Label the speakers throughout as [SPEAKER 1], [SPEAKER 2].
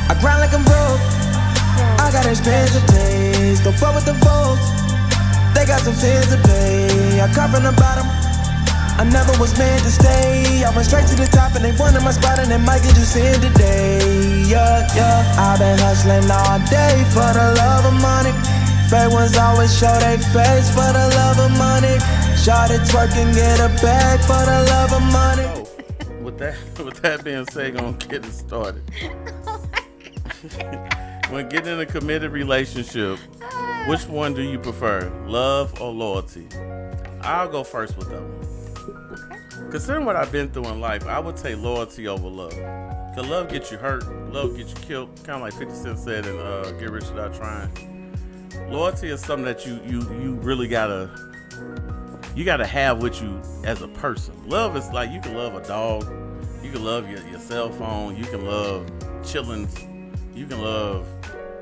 [SPEAKER 1] I grind like I'm broke. I got expensive days. Don't fuck with the folks. They got some sins to pay. I come from the bottom. I never was meant to stay. I went straight to the top and they wanted my spot and they might get you in today. Yeah, yeah. I've been hustling all day for the love of money. Fake ones always show they face for the love of money. Shot it, twerk and get a bag for the love of money.
[SPEAKER 2] Oh, with that being said, gonna get it started. When getting in a committed relationship, which one do you prefer, love or loyalty? I'll go first with that one. Considering what I've been through in life, I would take loyalty over love. Cause love gets you hurt, love gets you killed. Kind of like 50 Cent said in Get Rich or Die Trying. Loyalty is something that you really gotta have with you as a person. Love is like you can love a dog, you can love your cell phone, you can love chillings, you can love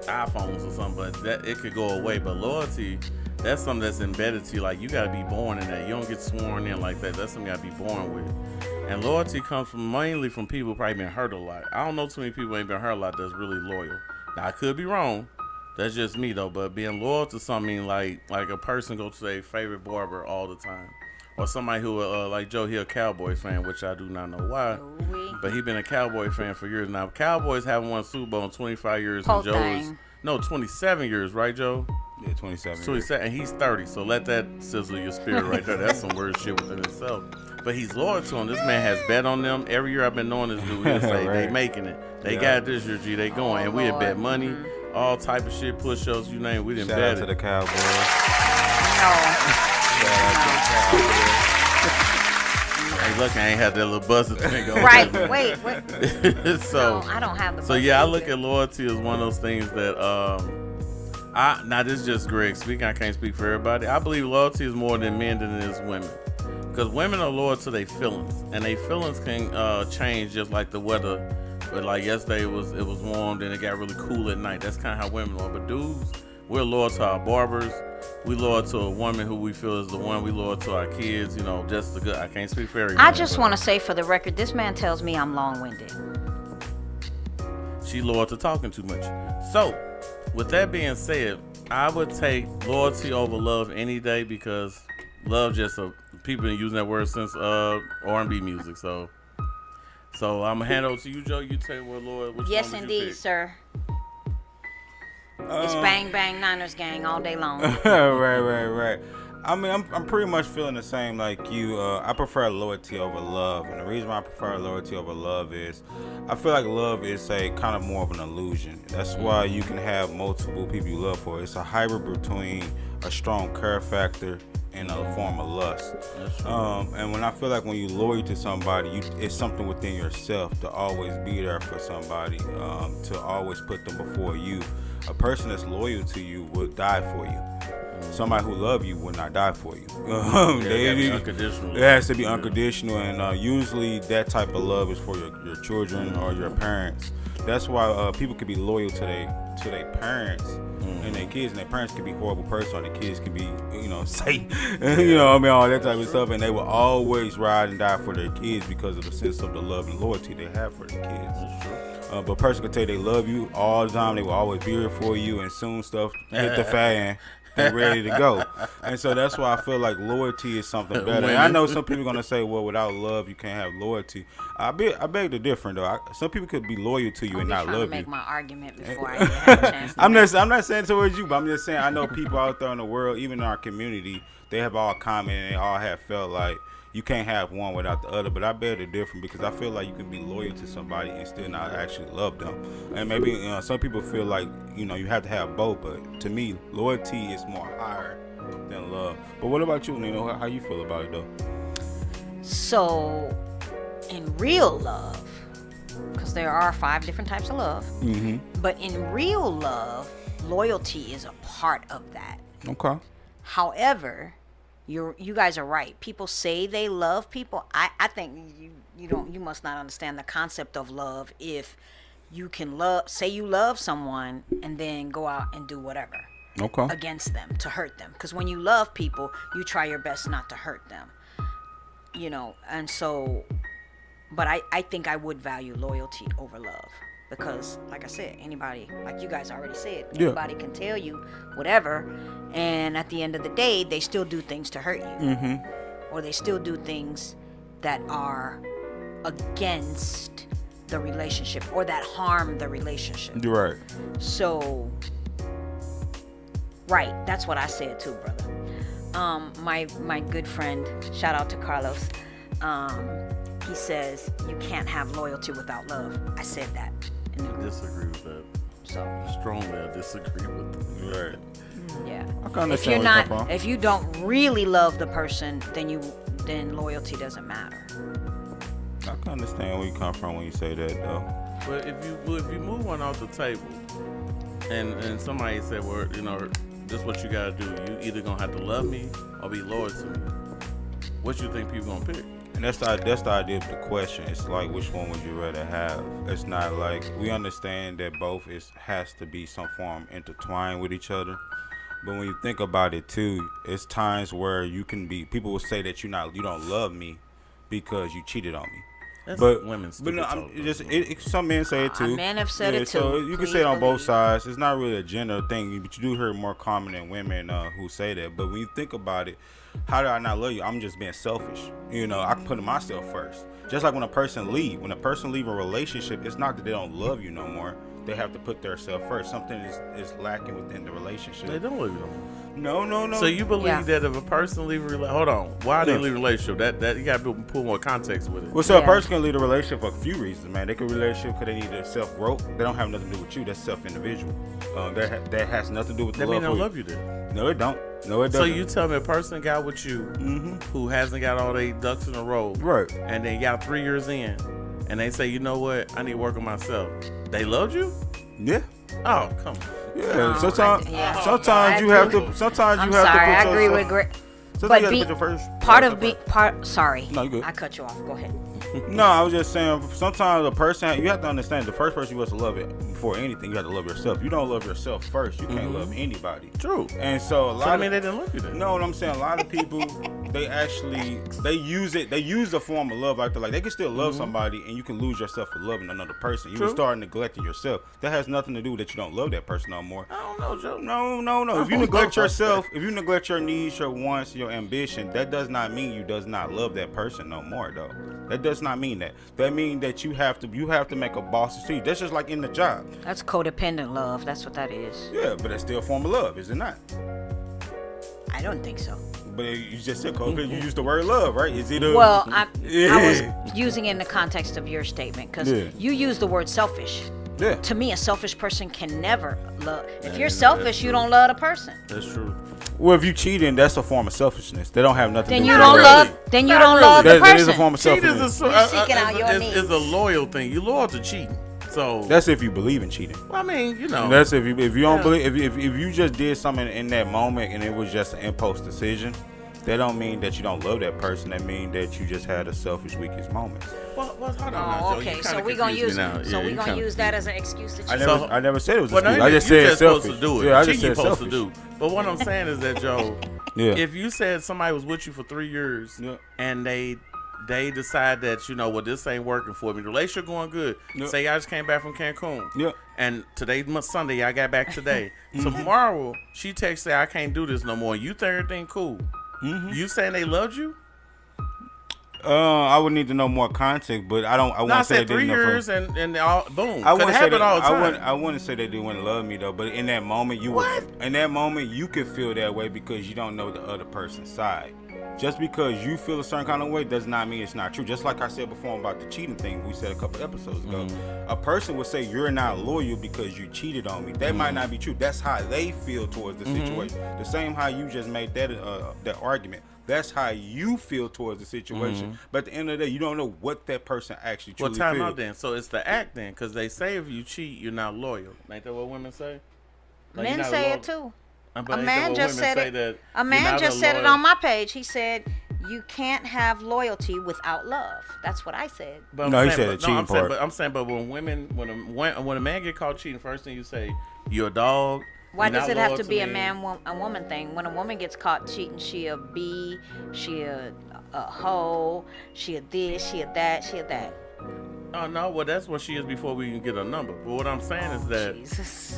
[SPEAKER 2] iPhones or something, but that it could go away. But loyalty, that's something that's embedded to you. Like you gotta be born in that. You don't get sworn in like that. That's something you gotta be born with. And loyalty comes mainly from people who probably been hurt a lot. I don't know too many people who ain't been hurt a lot that's really loyal. Now I could be wrong. That's just me though. But being loyal to something like a person go to their favorite barber all the time, or somebody who like Joe, he a Cowboy fan, which I do not know why, but he been a Cowboy fan for years now. Cowboys haven't won Super Bowl in 25 years, and Joe is 27 years, right, Joe?
[SPEAKER 3] Yeah, 27.
[SPEAKER 2] 27, and he's 30. So let that sizzle your spirit right there. That's some weird shit within itself. But he's loyal to them. This man has bet on them. Every year I've been knowing this dude. He'll say
[SPEAKER 3] Right.
[SPEAKER 2] they making it. They got this year, G. They going, and we had bet money, all type of shit, push-ups, you name. We didn't
[SPEAKER 3] Shout
[SPEAKER 2] bet
[SPEAKER 3] out to
[SPEAKER 2] it.
[SPEAKER 3] the Cowboys.
[SPEAKER 4] No.
[SPEAKER 3] Shout out to the Cowboys.
[SPEAKER 2] Hey, look, I ain't had that little buzzer thing on.
[SPEAKER 4] Right. Wait. What?
[SPEAKER 2] So,
[SPEAKER 4] No, I don't have the.
[SPEAKER 2] so yeah, I look at loyalty as one of those things that now this is just Greg speaking. I can't speak for everybody. I believe loyalty is more than men than it is women, because women are loyal to their feelings, and their feelings can change just like the weather. But like yesterday it was warm, then it got really cool at night. That's kind of how women are. But dudes, we're loyal to our barbers. We loyal to a woman who we feel is the one. We loyal to our kids. You know, just the good. I can't speak for everybody.
[SPEAKER 4] I just want to say for the record, this man tells me I'm long-winded.
[SPEAKER 2] She loyal to talking too much. So, with that being said, I would take loyalty over love any day, because love just people been using that word since R&B music. So I'm gonna hand over to you, Joe. You tell what loyal. Which
[SPEAKER 4] Yes,
[SPEAKER 2] one would
[SPEAKER 4] indeed,
[SPEAKER 2] you pick?
[SPEAKER 4] sir. It's bang bang Niners gang all day long.
[SPEAKER 3] Right. I mean, I'm pretty much feeling the same like you. I prefer loyalty over love, and the reason why I prefer loyalty over love is I feel like love is a kind of more of an illusion. That's why you can have multiple people you love for. It's a hybrid between a strong care factor and a form of lust. And when I feel like when you're loyal to somebody, it's something within yourself to always be there for somebody, to always put them before you. A person that's loyal to you will die for you. Somebody who loves you will not die for you.
[SPEAKER 2] Be unconditional.
[SPEAKER 3] It has to be unconditional, and usually that type of love is for your children or your parents. That's why people can be loyal to their parents and their kids, and their parents can be horrible person, or the kids can be, Satan, all that type of stuff, and they will always ride and die for their kids because of the sense of the love and loyalty they have for their kids. But a person can tell you they love you all the time, they will always be here for you, and soon stuff hit the fan. They're ready to go. And so that's why I feel like loyalty is something better. And I know some people are going to say, well, without love, you can't have loyalty. I beg to differ, though. Some people could be loyal to you and not love you.
[SPEAKER 4] I'm trying to make my argument before I have a chance.
[SPEAKER 3] I'm not saying towards you, but I'm just saying I know people out there in the world, even in our community, they have all commented and they all have felt like you can't have one without the other. But I beg to differ, because I feel like you can be loyal to somebody and still not actually love them. And maybe some people feel like you have to have both, but to me, loyalty is more higher than love. But what about you, Nino? How you feel about it though?
[SPEAKER 4] So, in real love, because there are 5 different types of love, but in real love, loyalty is a part of that.
[SPEAKER 3] Okay.
[SPEAKER 4] However, you guys are right. People say they love people. I think you must not understand the concept of love if you can say you love someone and then go out and do whatever against them to hurt them. Because when you love people, you try your best not to hurt them. And so, but I think I would value loyalty over love. because, like I said, anybody, like you guys already said,
[SPEAKER 3] Yeah.
[SPEAKER 4] anybody can tell you whatever, and at the end of the day, they still do things to hurt you, or they still do things that are against the relationship or that harm the relationship.
[SPEAKER 3] You're right.
[SPEAKER 4] So, right, that's what I said too, brother. My good friend, shout out to Carlos. He says you can't have loyalty without love. I said that.
[SPEAKER 2] I disagree with that.
[SPEAKER 4] So
[SPEAKER 2] Strongly, I disagree with that.
[SPEAKER 3] You're right.
[SPEAKER 4] yeah.
[SPEAKER 3] I can
[SPEAKER 4] If
[SPEAKER 3] understand
[SPEAKER 4] you're
[SPEAKER 3] where you
[SPEAKER 4] not,
[SPEAKER 3] come from.
[SPEAKER 4] if you don't really love the person, then loyalty doesn't matter.
[SPEAKER 3] I can understand where you come from when you say that, though.
[SPEAKER 2] But if you move one off the table, and somebody said, well, you know, this is what you gotta do. You either gonna have to love me or be loyal to me. What you think people gonna pick?
[SPEAKER 3] And that's the idea of the question. It's like, which one would you rather have? It's not like, we understand that both has to be some form intertwined with each other. But when you think about it too, it's times where people will say that you don't love me because you cheated on me.
[SPEAKER 2] That's
[SPEAKER 3] But
[SPEAKER 2] women's
[SPEAKER 3] but no,
[SPEAKER 2] stupid
[SPEAKER 3] I'm
[SPEAKER 2] talk,
[SPEAKER 3] just some men say it too.
[SPEAKER 4] Men have said it
[SPEAKER 3] So
[SPEAKER 4] too.
[SPEAKER 3] you can
[SPEAKER 4] Please
[SPEAKER 3] say it on both
[SPEAKER 4] believe.
[SPEAKER 3] sides. It's not really a gender thing, but you do hear more common than women who say that. But when you think about it, how do I not love you? I'm just being selfish. You know, I'm putting myself first. Just like when a person leave a relationship, it's not that they don't love you no more. They have to put themselves first. Something is lacking within the relationship.
[SPEAKER 2] They don't love you no more.
[SPEAKER 3] No.
[SPEAKER 2] So you believe
[SPEAKER 4] Yeah.
[SPEAKER 2] that if a person leave a relationship, hold on, why they
[SPEAKER 3] Yeah.
[SPEAKER 2] leave a relationship? That you got to put more context with it.
[SPEAKER 3] Well, so a
[SPEAKER 4] Yeah.
[SPEAKER 3] person can leave a relationship for a few reasons, man. They can leave a relationship because they need their self-growth. They don't have nothing to do with you. That's self-individual. That has nothing to do with the
[SPEAKER 2] That mean they
[SPEAKER 3] love
[SPEAKER 2] don't
[SPEAKER 3] for you.
[SPEAKER 2] love you then.
[SPEAKER 3] No, it don't. No, it
[SPEAKER 2] So
[SPEAKER 3] doesn't.
[SPEAKER 2] you tell me a person got with you who hasn't got all their ducks in a row,
[SPEAKER 3] Right.
[SPEAKER 2] and they got 3 years in, and they say, you know what, I need to work on myself. They loved you?
[SPEAKER 3] Yeah.
[SPEAKER 2] Oh, come on.
[SPEAKER 3] Yeah.
[SPEAKER 4] No,
[SPEAKER 3] sometimes
[SPEAKER 4] I
[SPEAKER 3] sometimes you have to. Sometimes
[SPEAKER 4] I'm
[SPEAKER 3] you have
[SPEAKER 4] sorry,
[SPEAKER 3] to
[SPEAKER 4] I
[SPEAKER 3] put
[SPEAKER 4] agree
[SPEAKER 3] yourself.
[SPEAKER 4] with Greg.
[SPEAKER 3] Sometimes
[SPEAKER 4] But
[SPEAKER 3] you have
[SPEAKER 4] be,
[SPEAKER 3] to put your first.
[SPEAKER 4] part
[SPEAKER 3] yourself
[SPEAKER 4] of be
[SPEAKER 3] first.
[SPEAKER 4] part. Sorry,
[SPEAKER 3] No, you good.
[SPEAKER 4] I cut you off. Go ahead.
[SPEAKER 3] No, I was just saying. Sometimes a person, you have to understand, the first person you have to love it before anything. You have to love yourself. You don't love yourself first, you can't love anybody.
[SPEAKER 2] True.
[SPEAKER 3] And so a lot
[SPEAKER 2] So I
[SPEAKER 3] of
[SPEAKER 2] mean, they didn't love you then.
[SPEAKER 3] No, what I'm saying, a lot of people, they use a form of love like that. Like, they can still love somebody, and you can lose yourself for loving another person. You
[SPEAKER 2] True.
[SPEAKER 3] will start neglecting yourself. That has nothing to do with that you don't love that person no more.
[SPEAKER 2] I don't know, Joe.
[SPEAKER 3] No. If you
[SPEAKER 2] don't
[SPEAKER 3] neglect
[SPEAKER 2] know.
[SPEAKER 3] yourself, if you neglect your needs, your wants, your ambition, that does not mean you does not love that person no more, though. That does not mean that. That means that you have to make a boss decision. That's just like in the job.
[SPEAKER 4] That's codependent love. That's what that is.
[SPEAKER 3] Yeah, but it's still a form of love, is it not?
[SPEAKER 4] I don't think so.
[SPEAKER 3] But you just said because you used the word love, right? Is it a
[SPEAKER 4] Well, I
[SPEAKER 3] Yeah.
[SPEAKER 4] was using it in the context of your statement because
[SPEAKER 3] Yeah.
[SPEAKER 4] you use the word selfish.
[SPEAKER 3] Yeah.
[SPEAKER 4] To me, a selfish person can never love. If
[SPEAKER 2] Yeah,
[SPEAKER 4] you're
[SPEAKER 2] that's
[SPEAKER 4] selfish, you
[SPEAKER 2] true.
[SPEAKER 4] don't love the person.
[SPEAKER 2] That's true.
[SPEAKER 3] Well, if you cheating, that's a form of selfishness. They don't have nothing
[SPEAKER 4] Then
[SPEAKER 3] to
[SPEAKER 4] you
[SPEAKER 3] do
[SPEAKER 4] don't
[SPEAKER 3] with
[SPEAKER 2] Not
[SPEAKER 3] it.
[SPEAKER 4] love. Then you
[SPEAKER 2] Not
[SPEAKER 4] don't
[SPEAKER 2] really.
[SPEAKER 4] love the
[SPEAKER 3] That
[SPEAKER 4] person.
[SPEAKER 3] is a form of
[SPEAKER 2] Cheating
[SPEAKER 3] selfishness.
[SPEAKER 2] is
[SPEAKER 4] You're seeking out your needs.
[SPEAKER 2] is a loyal thing. You loyal to cheating. So
[SPEAKER 3] That's if you believe in cheating.
[SPEAKER 2] I mean, you know.
[SPEAKER 3] That's if you don't
[SPEAKER 2] Yeah.
[SPEAKER 3] believe if you just did something in that moment and it was just an impulse decision. That don't mean that you don't love that person. That mean that you just had a selfish, weakest moment.
[SPEAKER 2] well, hold on now,
[SPEAKER 4] Oh,
[SPEAKER 2] Joe.
[SPEAKER 4] okay.
[SPEAKER 2] You
[SPEAKER 4] So
[SPEAKER 2] kinda
[SPEAKER 4] we gonna
[SPEAKER 2] confused
[SPEAKER 4] use.
[SPEAKER 2] me now.
[SPEAKER 4] So
[SPEAKER 2] Yeah,
[SPEAKER 4] we
[SPEAKER 2] you
[SPEAKER 4] gonna
[SPEAKER 2] kinda
[SPEAKER 4] use that as an excuse to cheat.
[SPEAKER 3] I never said it was.
[SPEAKER 2] Well, no,
[SPEAKER 3] I just said
[SPEAKER 2] you're supposed
[SPEAKER 3] selfish.
[SPEAKER 2] to do it.
[SPEAKER 3] Yeah, I
[SPEAKER 2] Cheating
[SPEAKER 3] just
[SPEAKER 2] you're
[SPEAKER 3] said
[SPEAKER 2] supposed
[SPEAKER 3] selfish.
[SPEAKER 2] to do. But what I'm saying is that, Joe,
[SPEAKER 3] Yeah.
[SPEAKER 2] if you said somebody was with you for 3 years
[SPEAKER 3] Yeah.
[SPEAKER 2] and they decide that, you know, well, this ain't working for me. The relationship going good.
[SPEAKER 3] Yeah.
[SPEAKER 2] Say I just came back from Cancun.
[SPEAKER 3] Yeah.
[SPEAKER 2] And today's Sunday, I got back today. Tomorrow, she texts say I can't do this no more. You think everything cool? You saying they loved you?
[SPEAKER 3] I would need to know more context, but I
[SPEAKER 2] No, I
[SPEAKER 3] wouldn't say
[SPEAKER 2] said
[SPEAKER 3] they
[SPEAKER 2] 3
[SPEAKER 3] didn't know for-
[SPEAKER 2] years and all, boom.
[SPEAKER 3] I
[SPEAKER 2] Could
[SPEAKER 3] wouldn't say
[SPEAKER 2] happen
[SPEAKER 3] that.
[SPEAKER 2] all the time.
[SPEAKER 3] I wouldn't say that they wouldn't love me though. But in that moment, you could feel that way because you don't know the other person's side. Just because you feel a certain kind of way does not mean it's not true. Just like I said before about the cheating thing we said a couple episodes ago. A person would say you're not loyal because you cheated on me. That might not be true. That's how they feel towards the situation. The same how you just made that argument. That's how you feel towards the situation. But at the end of the day, you don't know what that person actually
[SPEAKER 2] Well,
[SPEAKER 3] truly
[SPEAKER 2] time
[SPEAKER 3] feels.
[SPEAKER 2] out then. So it's the act then, because they say if you cheat, you're not loyal. Ain't that what women say? Like, you're
[SPEAKER 4] Men
[SPEAKER 2] not
[SPEAKER 4] say
[SPEAKER 2] loyal-
[SPEAKER 4] it too.
[SPEAKER 2] But
[SPEAKER 4] A
[SPEAKER 2] ain't that
[SPEAKER 4] man
[SPEAKER 2] what
[SPEAKER 4] just
[SPEAKER 2] women
[SPEAKER 4] said
[SPEAKER 2] say
[SPEAKER 4] it.
[SPEAKER 2] that
[SPEAKER 4] A
[SPEAKER 2] you're
[SPEAKER 4] man
[SPEAKER 2] not
[SPEAKER 4] just
[SPEAKER 2] a
[SPEAKER 4] said it
[SPEAKER 2] loyal-
[SPEAKER 4] on my page. He said you can't have loyalty without love. That's what I said.
[SPEAKER 2] But
[SPEAKER 3] No,
[SPEAKER 2] I'm
[SPEAKER 3] he
[SPEAKER 2] saying,
[SPEAKER 3] said the cheating part.
[SPEAKER 2] I'm saying, but when a man get caught cheating, first thing you say, you're a dog.
[SPEAKER 4] Why
[SPEAKER 2] you're
[SPEAKER 4] does
[SPEAKER 2] not
[SPEAKER 4] it have
[SPEAKER 2] loyal
[SPEAKER 4] to be a
[SPEAKER 2] me.
[SPEAKER 4] man, a woman thing? When a woman gets caught cheating, she a bee, she a hoe, she a this, she a that, she a that.
[SPEAKER 2] Oh no, well that's what she is before we can get a number. But what I'm saying is that
[SPEAKER 4] Jesus.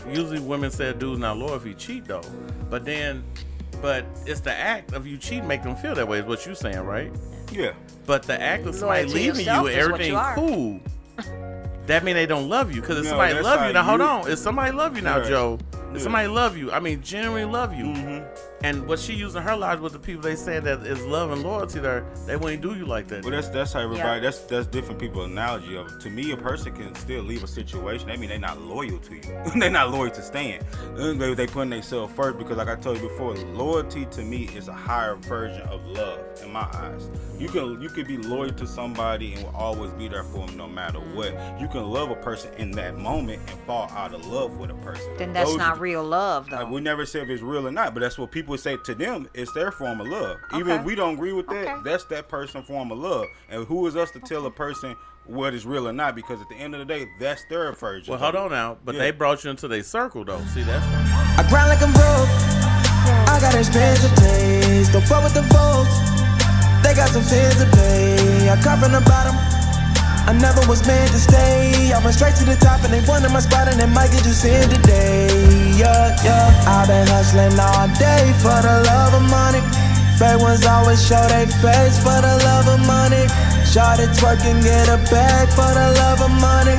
[SPEAKER 2] usually women say a dude's not loyal if he cheat though. But it's the act of you cheat make them feel that way. Is what you saying, right?
[SPEAKER 3] Yeah.
[SPEAKER 2] But the act of somebody
[SPEAKER 4] Loyal to
[SPEAKER 2] leaving
[SPEAKER 4] yourself
[SPEAKER 2] you,
[SPEAKER 4] is what
[SPEAKER 2] everything
[SPEAKER 4] you are.
[SPEAKER 2] cool. That mean they don't love you. Because if
[SPEAKER 3] No,
[SPEAKER 2] somebody
[SPEAKER 3] that's
[SPEAKER 2] love
[SPEAKER 3] how
[SPEAKER 2] you, now hold
[SPEAKER 3] you-
[SPEAKER 2] on. If somebody love you now,
[SPEAKER 3] Right.
[SPEAKER 2] Joe. If
[SPEAKER 3] Yeah.
[SPEAKER 2] somebody love you, I mean genuinely love you.
[SPEAKER 3] Mm-hmm.
[SPEAKER 2] And what she using her lives with the people they saying that is love and loyalty there, they wouldn't do you like that.
[SPEAKER 3] Well, that's how everybody.
[SPEAKER 4] Yeah.
[SPEAKER 3] That's different people analogy of. To me, a person can still leave a situation. That mean they're not loyal to you. They're not loyal to Stan. They putting themselves first because, like I told you before, loyalty to me is a higher version of love in my eyes. You can be loyal to somebody and will always be there for them no matter what. You can love a person in that moment and fall out of love with a person.
[SPEAKER 4] Then that's
[SPEAKER 3] Those-
[SPEAKER 4] not real love, though.
[SPEAKER 3] We never said if it's real or not, but that's what people say to them. It's their form of love. Even
[SPEAKER 4] Okay.
[SPEAKER 3] if we don't agree with that,
[SPEAKER 4] Okay.
[SPEAKER 3] that's that person's form of love. And who is us to tell a person what is real or not? Because at the end of the day, that's their version.
[SPEAKER 2] Well, hold on now. But
[SPEAKER 3] Yeah.
[SPEAKER 2] they brought you into their circle though. See, that's
[SPEAKER 1] I grind like I'm broke. I got expensive days. Don't fuck with the folks. They got some sins to pay. I come from the bottom. I never was meant to stay. I went straight to the top and they wanted my spot and they might get just in today. Yeah, yeah. I've been hustling all day for the love of money. Fake ones always show they face for the love of money. Shot it twerk and get a bag for the love of money.